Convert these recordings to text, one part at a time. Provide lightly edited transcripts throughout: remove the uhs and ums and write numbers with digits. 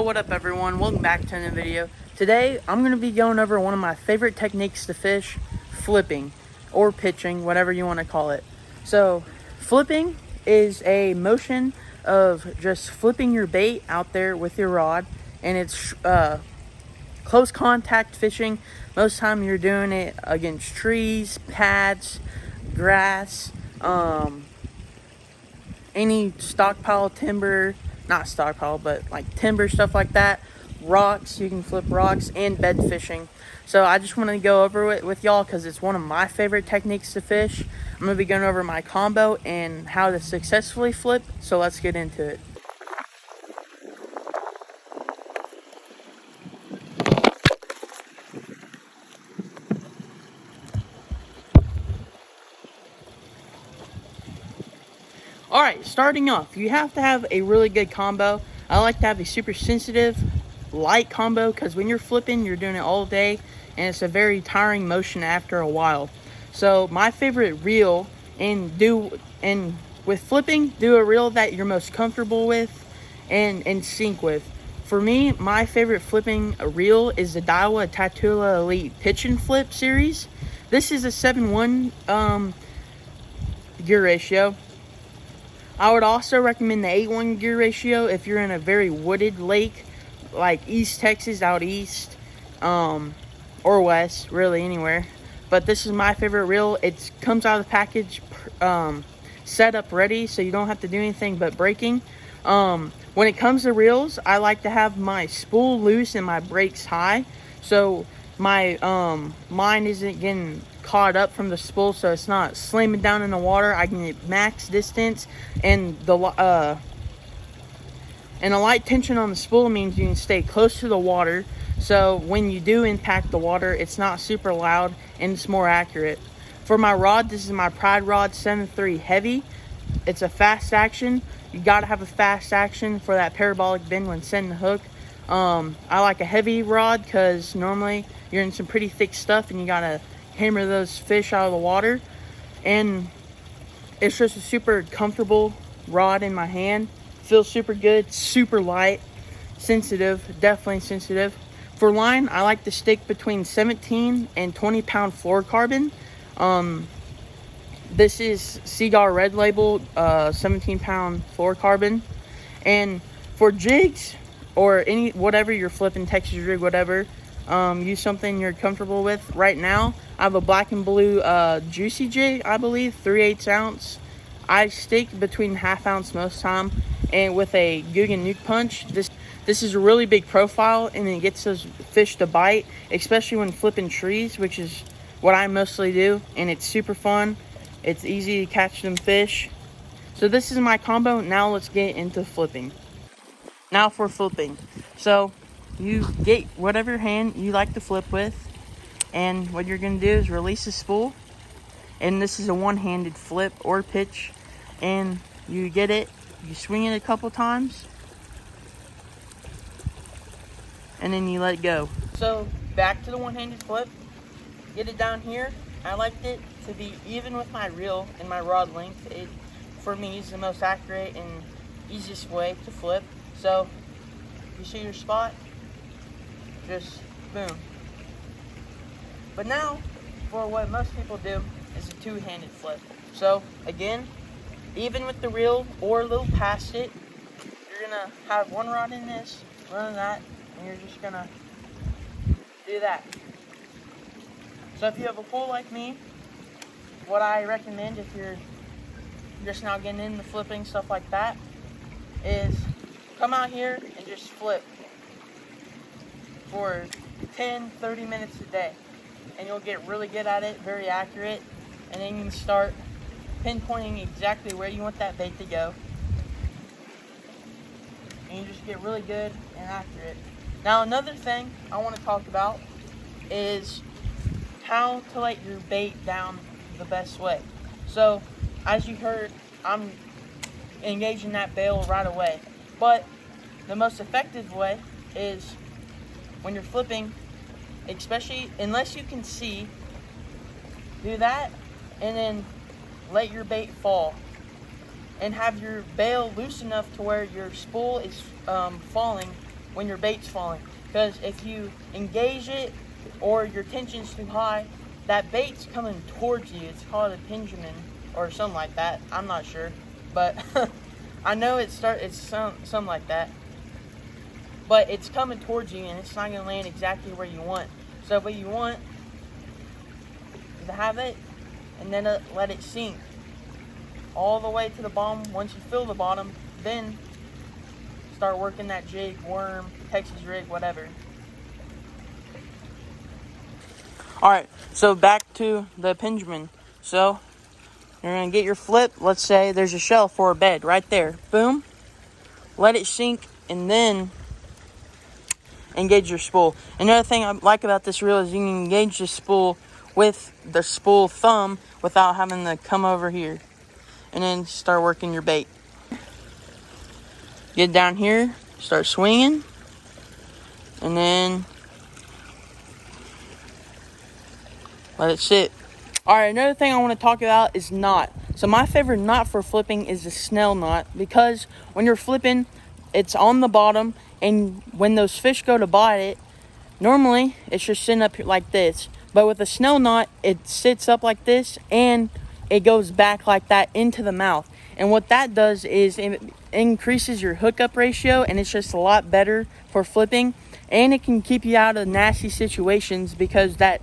what up everyone, welcome back to another video. Today I'm going to be going over one of my favorite techniques to fish, flipping or pitching, whatever you want to call it. So flipping is a motion of just flipping your bait out there with your rod, and it's close contact fishing. Most time you're doing it against trees, pads, grass, any stockpile timber, not stockpile, but like timber, stuff like that, rocks. You can flip rocks, and bed fishing. So I just want to go over it with y'all because it's one of my favorite techniques to fish. I'm going to be going over my combo and how to successfully flip, so let's get into it. Alright, starting off, you have to have a really good combo. I like to have a super sensitive, light combo because when you're flipping, you're doing it all day, and it's a very tiring motion after a while. So my favorite reel, and with flipping, do a reel that you're most comfortable with and sync with. For me, my favorite flipping reel is the Daiwa Tatula Elite Pitch and Flip series. This is a 7:1 gear ratio. I would also recommend the 8:1 gear ratio if you're in a very wooded lake, like East Texas, out east, or west, really anywhere. But this is my favorite reel. It comes out of the package set up ready, so you don't have to do anything but braking. When it comes to reels, I like to have my spool loose and my brakes high, so my line isn't getting caught up from the spool, so it's not slamming down in the water. I can get max distance, and a light tension on the spool means you can stay close to the water, so when you do impact the water, it's not super loud and it's more accurate. For my rod, this is my Pride Rod 7.3 Heavy. It's a fast action. You gotta have a fast action for that parabolic bend when setting the hook. I like a heavy rod because normally you're in some pretty thick stuff and you gotta hammer those fish out of the water, and it's just a super comfortable rod in my hand. Feels super good, super light, sensitive, definitely sensitive. For line, I like to stick between 17 and 20 pound fluorocarbon. This is Seaguar Red Label 17 pound fluorocarbon. And for jigs or whatever you're flipping, Texas rig, whatever, use something you're comfortable with. Right now I have a black and blue juicy jig, I believe, 3/8 ounce. I stick between ½ ounce most time, and with a Guggen Nuke Punch. This is a really big profile, and it gets those fish to bite, especially when flipping trees, which is what I mostly do, and it's super fun. It's easy to catch them fish. So this is my combo. Now let's get into flipping. Now for flipping, so you get whatever hand you like to flip with, and what you're going to do is release the spool, and this is a one-handed flip or pitch, and you get it, you swing it a couple times, and then you let it go. So back to the one-handed flip, get it down here. I liked it to be even with my reel and my rod length. It, for me, is the most accurate and easiest way to flip. So you see your spot, just boom. But now, for what most people do, is a two-handed flip. So again, even with the reel or a little past it, you're gonna have one rod in this, one in that, and you're just gonna do that. So if you have a pool like me, what I recommend if you're just now getting into flipping, stuff like that, is come out here and just flip for 10-30 minutes a day, and you'll get really good at it, very accurate, and then you can start pinpointing exactly where you want that bait to go, and you just get really good and accurate. Now another thing I want to talk about is how to let your bait down the best way. So as you heard, I'm engaging that bail right away, but the most effective way is when you're flipping, especially unless you can see, do that and then let your bait fall and have your bail loose enough to where your spool is falling when your bait's falling. Because if you engage it or your tension's too high, that bait's coming towards you. It's called a pendulum or something like that. I'm not sure, but I know it's something like that. But it's coming towards you and it's not going to land exactly where you want. So what you want is to have it and then let it sink all the way to the bottom. Once you feel the bottom, then start working that jig, worm, Texas rig, whatever. Alright, so back to the pendulum. So you're going to get your flip. Let's say there's a shelf or a bed right there. Boom. Let it sink and then engage your spool. Another thing I like about this reel is you can engage the spool with the spool thumb without having to come over here. And then start working your bait. Get down here, start swinging, and then let it sit. Alright, another thing I want to talk about is knot. So my favorite knot for flipping is the snell knot, because when you're flipping, it's on the bottom, and when those fish go to bite it, normally it's just sitting up like this. But with a snell knot, it sits up like this, and it goes back like that into the mouth. And what that does is it increases your hookup ratio, and it's just a lot better for flipping. And it can keep you out of nasty situations because that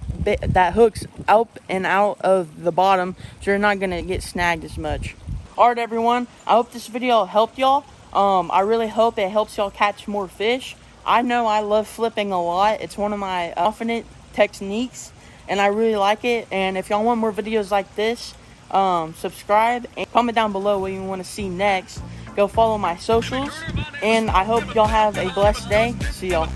hook's up and out of the bottom, so you're not going to get snagged as much. Alright everyone, I hope this video helped y'all. I really hope it helps y'all catch more fish. I know I love flipping a lot. It's one of my confident techniques, and I really like it. And if y'all want more videos like this, subscribe and comment down below what you want to see next. Go follow my socials, and I hope y'all have a blessed day. See y'all.